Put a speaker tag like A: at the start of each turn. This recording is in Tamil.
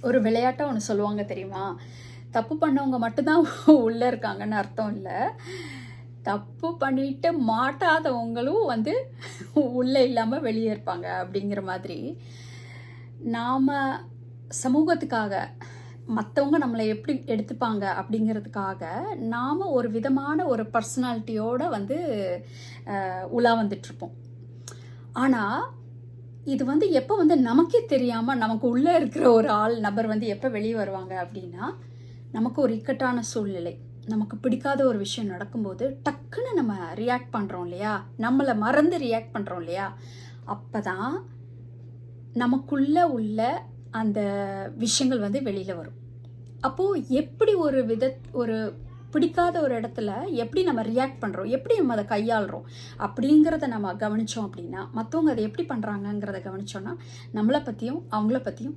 A: ஒரு விளையாட்டாக ஒன்று சொல்லுவாங்க தெரியுமா? தப்பு பண்ணவங்க மட்டும்தான் உள்ளே இருக்காங்கன்னு அர்த்தம் இல்லை. தப்பு பண்ணிட்டு மாட்டாதவங்களும் வந்து உள்ளே இல்லாமல் வெளியே இருப்பாங்க அப்படிங்கிற மாதிரி. நாம் சமூகத்துக்காக மற்றவங்க நம்மளை எப்படி எடுத்துப்பாங்க அப்படிங்கிறதுக்காக நாம் ஒரு விதமான ஒரு பர்சனாலிட்டியோடு வந்து உலா வந்துட்டுருப்போம். ஆனால் இது வந்து எப்போ வந்து நமக்கே தெரியாமல் நமக்கு உள்ளே இருக்கிற ஒரு நபர் வந்து எப்போ வெளியே வருவாங்க அப்படின்னா, நமக்கு ஒரு இக்கட்டான சூழ்நிலை, நமக்கு பிடிக்காத ஒரு விஷயம் நடக்கும்போது டக்குன்னு நம்ம ரியாக்ட் பண்ணுறோம் இல்லையா, நம்மளை மறந்து ரியாக்ட் பண்ணுறோம் இல்லையா, அப்போ தான் நமக்குள்ளே உள்ள அந்த விஷயங்கள் வந்து வெளியில் வரும். அப்போது எப்படி ஒரு பிடிக்காத ஒரு இடத்துல எப்படி நம்ம ரியாக்ட் பண்ணுறோம், எப்படி நம்ம அதை கையாளுறோம் அப்படிங்கிறத நம்ம கவனித்தோம் அப்படின்னா, மற்றவங்க அதை எப்படி பண்ணுறாங்கங்கிறத கவனித்தோன்னா நம்மளை பற்றியும் அவங்கள பற்றியும்